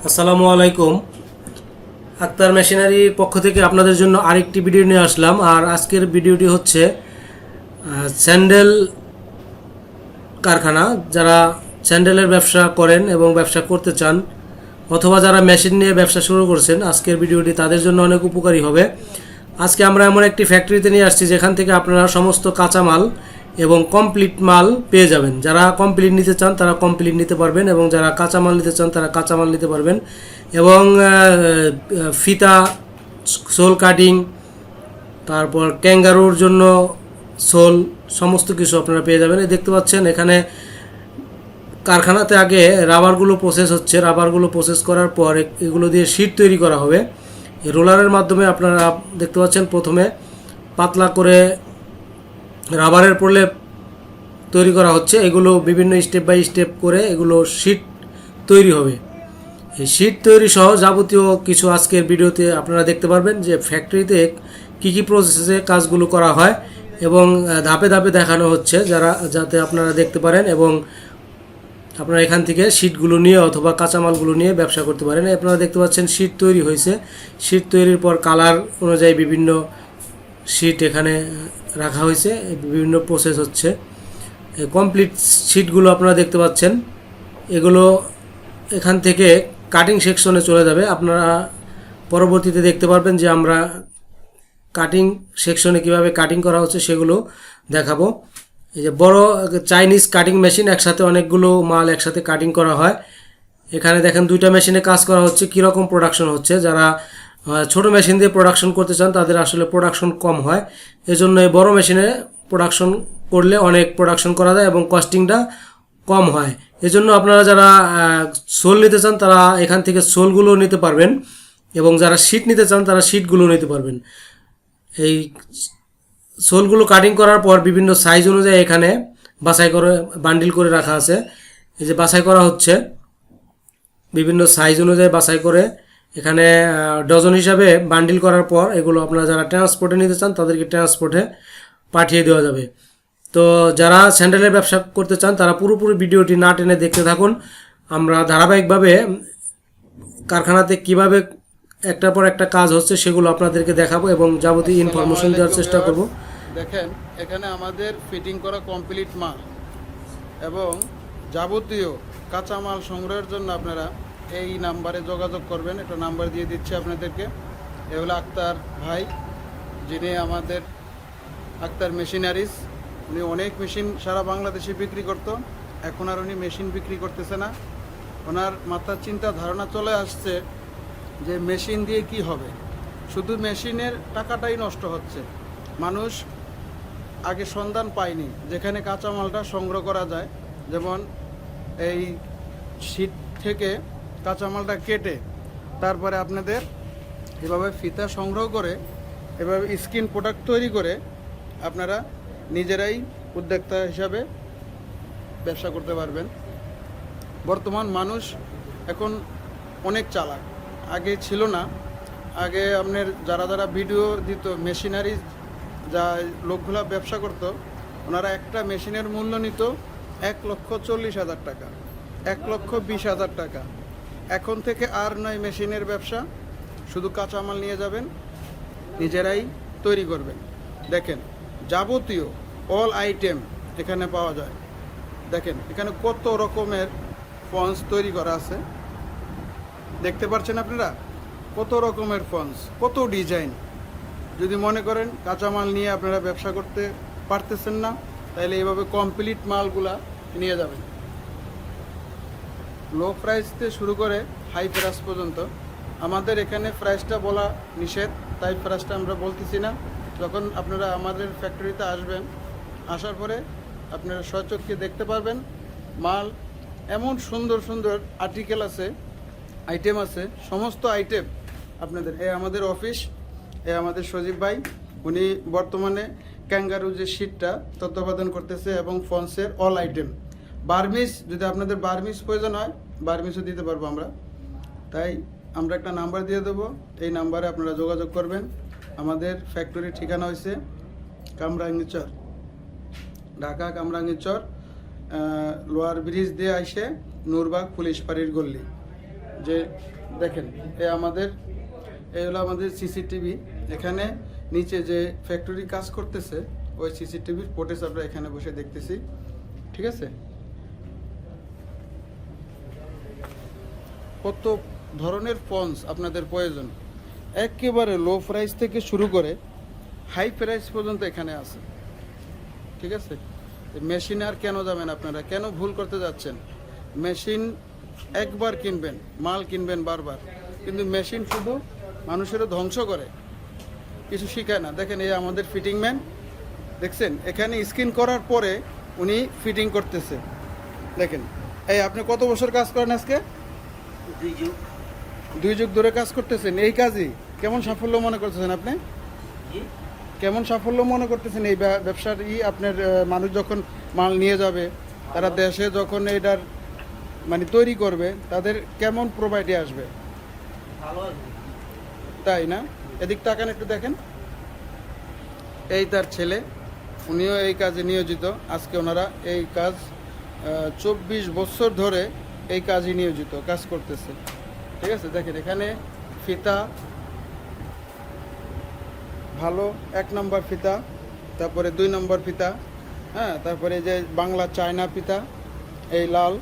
আসসালামু আলাইকুম। আক্তার মেশিনারির পক্ষ থেকে আপনাদের জন্য আরেকটি ভিডিও নিয়ে আসলাম। আর আজকের ভিডিওটি হচ্ছে স্যান্ডেল কারখানা, যারা স্যান্ডেলের ব্যবসা করেন এবং ব্যবসা করতে চান, অথবা যারা মেশিন নিয়ে ব্যবসা শুরু করছেন, আজকের ভিডিওটি তাদের জন্য অনেক উপকারী হবে। আজকে আমরা এমন একটি ফ্যাক্টরিতে নিয়ে আসছি যেখান থেকে আপনারা সমস্ত কাঁচামাল এবং কমপ্লিট মাল পেয়ে যাবেন। যারা কমপ্লিট নিতে চান তারা কমপ্লিট নিতে পারবেন, এবং যারা কাঁচামাল নিতে চান তারা কাঁচামাল নিতে পারবেন। এবং ফিতা, সোল কাটিং, তারপর ক্যাঙ্গারুর জন্য সোল, সমস্ত কিছু আপনারা পেয়ে যাবেন। এই দেখতে পাচ্ছেন এখানে কারখানাতে আগে রাবারগুলো প্রসেস হচ্ছে। রাবারগুলো প্রসেস করার পর এগুলো দিয়ে শীট তৈরি করা হবে। এই রোলারের মাধ্যমে আপনারা দেখতে পাচ্ছেন প্রথমে পাতলা করে রাবারের প্রলেপ তৈরি করা হচ্ছে। এগুলো বিভিন্ন স্টেপ বাই স্টেপ করে এগুলো শীট তৈরি হবে। এই শীট তৈরি সহ যাবতীয় কিছু আজকের ভিডিওতে আপনারা দেখতে পারবেন যে ফ্যাক্টরিতে কী কী প্রসেসে কাজগুলো করা হয়, এবং ধাপে ধাপে দেখানো হচ্ছে যাতে আপনারা দেখতে পারেন এবং আপনারা এখান থেকে শীটগুলো নিয়ে অথবা কাঁচামালগুলো নিয়ে ব্যবসা করতে পারেন। আপনারা দেখতে পাচ্ছেন শীট তৈরি হয়েছে। শীট তৈরির পর কালার অনুযায়ী বিভিন্ন শীট এখানে রাখা হয়েছে, বিভিন্ন প্রসেস হচ্ছে। কমপ্লিট শীটগুলো আপনারা দেখতে পাচ্ছেন। এগুলো এখান থেকে কাটিং সেকশনে চলে যাবে। আপনারা পরবর্তীতে দেখতে পারবেন যে আমরা কাটিং সেকশনে কিভাবে কাটিং করা হচ্ছে সেগুলো দেখাবো। এই যে বড় চাইনিজ কাটিং মেশিন, একসাথে অনেকগুলো মাল একসাথে কাটিং করা হয়। এখানে দেখেন দুইটা মেশিনে কাজ করা হচ্ছে, কীরকম প্রোডাকশন হচ্ছে। যারা ছোট মেশিন দিয়ে প্রোডাকশন করতে চান তাদের আসলে প্রোডাকশন কম হয়, এজন্য এই বড় মেশিনে প্রোডাকশন করলে অনেক প্রোডাকশন করা যায় এবং কস্টিংটা কম হয়। এজন্য আপনারা যারা সোল নিতে চান তারা এখান থেকে সোলগুলো নিতে পারবেন, এবং যারা শীট নিতে চান তারা শীটগুলো নিতে পারবেন। এই সোলগুলো কাটিং করার পর বিভিন্ন সাইজ অনুযায়ী এখানে বাছাই করে বান্ডিল করে রাখা আছে। এই যে বাছাই করা হচ্ছে, বিভিন্ন সাইজ অনুযায়ী বাছাই করে এখানে ডজন হিসাবে বান্ডিল করার পর এগুলো আপনারা যারা ট্রান্সপোর্টে নিতে চান তাদেরকে ট্রান্সপোর্টে পাঠিয়ে দেওয়া যাবে। তো যারা স্যান্ডেলের ব্যবসা করতে চান তারা পুরোপুরি ভিডিওটি না টেনে দেখতে থাকুন। আমরা ধারাবাহিকভাবে কারখানাতে কিভাবে একটার পর একটা কাজ হচ্ছে সেগুলো আপনাদেরকে দেখাবো এবং যাবতীয় ইনফরমেশন দেওয়ার চেষ্টা করব। দেখেন এখানে আমাদের ফিটিং করা কমপ্লিট মাল এবং যাবতীয় কাঁচামাল সংগ্রহের জন্য আপনারা এই নাম্বারে যোগাযোগ করবেন। একটা নাম্বার দিয়ে দিচ্ছি আপনাদেরকে। এ হলো আক্তার ভাই, যিনি আমাদের আক্তার মেশিনারিজ। উনি অনেক মেশিন সারা বাংলাদেশে বিক্রি করতো, এখন আর উনি মেশিন বিক্রি করতেছে না। ওনার মাথার চিন্তা ধারণা চলে আসছে যে মেশিন দিয়ে কি হবে, শুধু মেশিনের টাকাটাই নষ্ট হচ্ছে। মানুষ আগে সন্ধান পায়নি যেখানে কাঁচামালটা সংগ্রহ করা যায়। যেমন এই শীট থেকে কাঁচামালটা কেটে তারপরে আপনাদের এভাবে ফিতা সংগ্রহ করে এভাবে স্কিন প্রোডাক্ট তৈরি করে আপনারা নিজেরাই উদ্যোক্তা হিসাবে ব্যবসা করতে পারবেন। বর্তমান মানুষ এখন অনেক চালাক, আগে ছিল না। আগে আপনার যারা যারা ভিডিও দিত মেশিনারি, যা লোকগুলা ব্যবসা করত, ওনারা একটা মেশিনের মূল্য নিত 1,40,000 টাকা, 1,20,000 টাকা। এখন থেকে আর নয় মেশিনের ব্যবসা, শুধু কাঁচামাল নিয়ে যাবেন, নিজেরাই তৈরি করবেন। দেখেন যাবতীয় অল আইটেম এখানে পাওয়া যায়। দেখেন এখানে কত রকমের ফন্স তৈরি করা আছে, দেখতে পাচ্ছেন আপনারা কত রকমের ফন্স, কত ডিজাইন। যদি মনে করেন কাঁচামাল নিয়ে আপনারা ব্যবসা করতে পারতেছেন না, তাহলে এইভাবে কমপ্লিট মালগুলা নিয়ে যাবেন। লো প্রাইস থেকে শুরু করে হাই প্রাইস পর্যন্ত। আমাদের এখানে প্রাইসটা বলা নিষেধ, তাই প্রাইসটা আমরা বলতেছি না। যখন আপনারা আমাদের ফ্যাক্টরিতে আসবেন, আসার পরে আপনারা স্বচক্ষে দেখতে পারবেন মাল। এমন সুন্দর সুন্দর আর্টিকেল আছে, আইটেম আছে, সমস্ত আইটেম আপনাদের। আমাদের অফিস, আমাদের সজীব ভাই, উনি বর্তমানে ক্যাঙ্গারু যে শীটটা তত্ত্বাবধান করতেছে এবং ফন্সের অল আইটেম। বার্মিস, যদি আপনাদের বার্মিস প্রয়োজন হয় বার্মিসও দিতে পারবো আমরা। তাই আমরা একটা নাম্বার দিয়ে দেবো, এই নাম্বারে আপনারা যোগাযোগ করবেন। আমাদের ফ্যাক্টরির ঠিকানা হয়েছে কামরাঙ্গীচর, ঢাকা কামরাঙ্গীচর, লোয়ার ব্রিজ দিয়ে আইসে নূরবাগ পুলিশ ফাঁড়ির গল্লি। যে দেখেন এই হলো আমাদের সিসিটিভি। এখানে নিচে যে ফ্যাক্টরি কাজ করতেছে ওই সিসিটিভির ফুটেজ আমরা এখানে বসে দেখতেছি, ঠিক আছে। কত ধরনের ফোনস আপনাদের প্রয়োজন, একেবারে লো প্রাইস থেকে শুরু করে হাই প্রাইস পর্যন্ত এখানে আছে, ঠিক আছে। মেশিন আর কেন যাবেন আপনারা, কেন ভুল করতে যাচ্ছেন? মেশিন একবার কিনবেন, মাল কিনবেন বারবার, কিন্তু মেশিন শুধু মানুষেরও ধ্বংস করে, কিছু শিখায় না। দেখেন এই আমাদের ফিটিং ম্যান, দেখছেন এখানে স্ক্রিন করার পরে উনি ফিটিং করতেছে। দেখেন এই আপনি কত বছর কাজ করেন আজকে? 2 যুগ ধরে কাজ করতেছেন এই কাজই। কেমন সাফল্য মনে করতেছেন আপনি? কেমন সাফল্য মনে করতেছেন এই ব্যবসার? আপনার মানুষ যখন মাল নিয়ে যাবে, তারা দেশে যখন এটার মানে তৈরি করবে, তাদের কেমন প্রোভাইডে আসবে, তাই না? এদিক তাকান একটু দেখেন, এই তার ছেলে, উনিও এই কাজে নিয়োজিত। আজকে ওনারা এই কাজ 24 বছর ধরে এই কাজে নিয়োজিত, কাজ করতেছে, ঠিক আছে। দেখেন এখানে ফিতা ভালো 1 নম্বর ফিতা, তারপরে 2 নম্বর ফিতা, হ্যাঁ, তারপরে যে বাংলা চায়না ফিতা, এই লাল,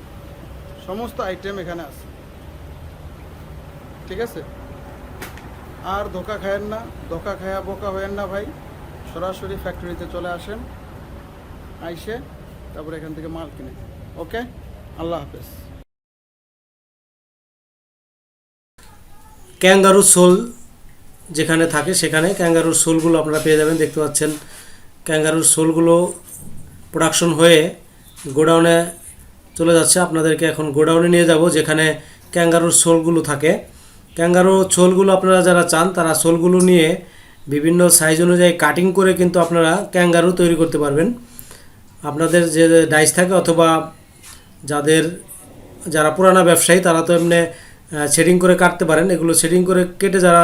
সমস্ত আইটেম এখানে আছে, ঠিক আছে। আর ধোকা খায়েন না, ধোকা খায়া বোকা হয়েন না ভাই, সরাসরি ফ্যাক্টরিতে চলে আসেন, আইসে তারপরে এখান থেকে মাল কিনে। ওকে, আল্লাহ হাফেজ। ক্যাঙ্গারু সোল যেখানে থাকে সেখানে ক্যাঙ্গারুর সোলগুলো আপনারা পেয়ে যাবেন। দেখতে পাচ্ছেন ক্যাঙ্গারুর সোলগুলো প্রোডাকশন হয়ে গোডাউনে চলে যাচ্ছে। আপনাদেরকে এখন গোডাউনে নিয়ে যাব যেখানে ক্যাঙ্গারুর সোলগুলো থাকে। ক্যাঙ্গারুর সোলগুলো আপনারা যারা চান তারা সোলগুলো নিয়ে বিভিন্ন সাইজ অনুযায়ী কাটিং করে কিন্তু আপনারা ক্যাঙ্গারু তৈরি করতে পারবেন। আপনাদের যে ডাইস থাকে অথবা যারা পুরানা ব্যবসায়ী তারা তো এমনি শেডিং করে কাটতে পারেন। এগুলো শেডিং করে কেটে যারা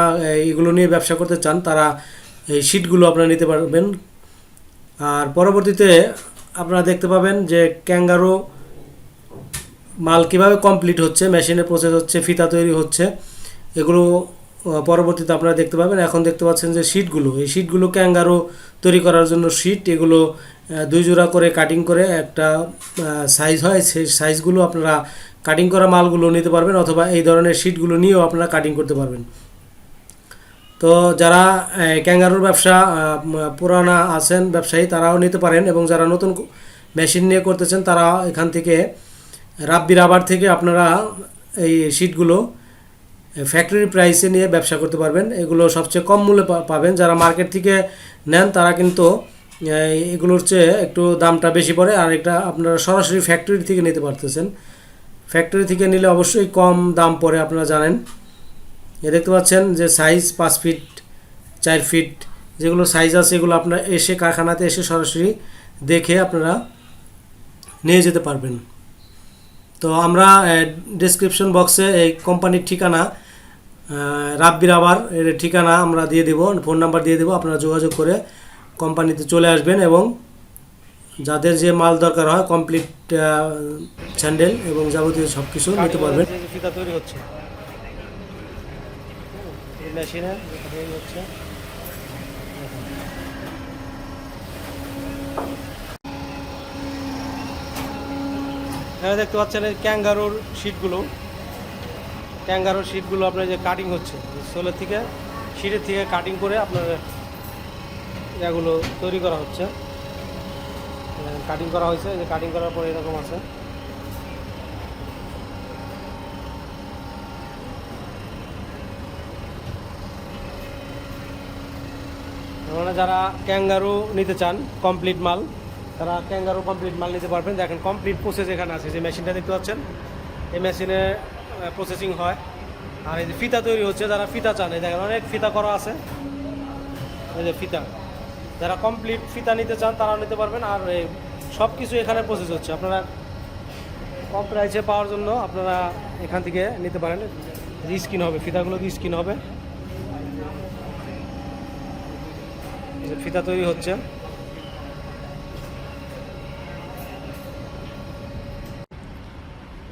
এগুলো নিয়ে ব্যবসা করতে চান তারা এই শিটগুলো আপনারা নিতে পারবেন। আর পরবর্তীতে আপনারা দেখতে পাবেন যে ক্যাঙ্গারু মাল কীভাবে কমপ্লিট হচ্ছে, মেশিনের প্রসেস হচ্ছে, ফিতা তৈরি হচ্ছে, এগুলো পরবর্তীতে আপনারা দেখতে পাবেন। এখন দেখতে পাচ্ছেন যে শিটগুলো, এই শিটগুলো ক্যাঙ্গারু তৈরি করার জন্য শিট, এগুলো 2 জোড়া করে কাটিং করে একটা সাইজ হয়, সেই সাইজগুলো আপনারা কাটিং করা মালগুলো নিতে পারবেন, অথবা এই ধরনের শিটগুলো নিয়েও আপনারা কাটিং করতে পারবেন। তো যারা ক্যাঙ্গারুর ব্যবসা পুরানা আছেন ব্যবসায়ী তারাও নিতে পারেন, এবং যারা নতুন মেশিন নিয়ে করতেছেন তারা এখান থেকে রাব্বি রাবার থেকে আপনারা এই শিটগুলো ফ্যাক্টরি প্রাইসে নিয়ে ব্যবসা করতে পারবেন। এগুলো সবচেয়ে কম মূল্যে পাবেন। যারা মার্কেট থেকে নেন তারা কিন্তু এগুলোর চেয়ে একটু দামটা বেশি পড়ে, আর এটা আপনারা সরাসরি ফ্যাক্টরি থেকে নিতে পারতেছেন। ফ্যাক্টরি থেকে নিলে অবশ্যই কম দাম পড়ে, আপনারা জানেন। এ দেখতে পাচ্ছেন যে সাইজ 5 ফিট 4 ফিট যেগুলো সাইজ আছে এগুলো আপনারা এসে কারখানাতে এসে সরাসরি দেখে আপনারা নিয়ে যেতে পারবেন। তো আমরা ডেসক্রিপশন বক্সে এই কোম্পানির ঠিকানা, রাব্বি রাবার এর ঠিকানা আমরা দিয়ে দেব, ফোন নাম্বার দিয়ে দেব, আপনারা যোগাযোগ করে কোম্পানিতে চলে আসবেন এবং যাদের যে মাল দরকার হয় কমপ্লিট স্যান্ডেল এবং যাবতীয় সব কিছু নিতে পারবেন। ফিতা তৈরি হচ্ছে মেশিনে হচ্ছে। এখানে দেখতে পাচ্ছেন এই ক্যাঙ্গারুর শিটগুলো আপনার যে কাটিং হচ্ছে সোলের থেকে, শিটের থেকে কাটিং করে আপনার এগুলো তৈরি করা হচ্ছে, কাটিং করা হয়েছে। যে কাটিং করার পর এরকম আছে। মানে যারা ক্যাঙ্গারু নিতে চান কমপ্লিট মাল, তারা ক্যাঙ্গারু কমপ্লিট মাল নিতে পারবেন। দেখেন কমপ্লিট প্রসেস এখানে আছে। যে মেশিনটা দেখতে পাচ্ছেন এই মেশিনে প্রসেসিং হয়, আর এই যে ফিতা তৈরি হচ্ছে। যারা ফিতা চান, এই দেখেন অনেক ফিতা করা আছে, এই যে ফিতা। যারা কমপ্লিট ফিতা নিতে চান তারাও নিতে পারবেন। আর সব কিছু এখানে প্রসেস হচ্ছে। আপনারা কম প্রাইসে পাওয়ার জন্য আপনারা এখান থেকে নিতে পারেন। স্কিন হবে, ফিতাগুলো স্কিন হবে, ফিতা তৈরি হচ্ছে।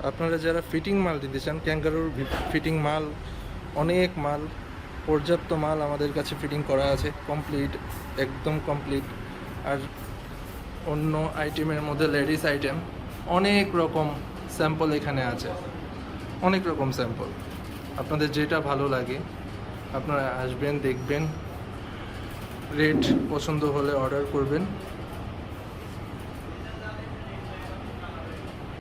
আপনারা যারা ফিটিং মাল দিতে চান, ক্যাঙ্গারুর ফিটিং মাল, অনেক মাল, পর্যাপ্ত মাল আমাদের কাছে ফিটিং করা আছে, কমপ্লিট, একদম কমপ্লিট। আর অন্য আইটেমের মধ্যে লেডিস আইটেম অনেক রকম স্যাম্পল এখানে আছে, অনেক রকম স্যাম্পল। আপনাদের যেটা ভালো লাগে আপনারা আসবেন, দেখবেন, রেট পছন্দ হলে অর্ডার করবেন।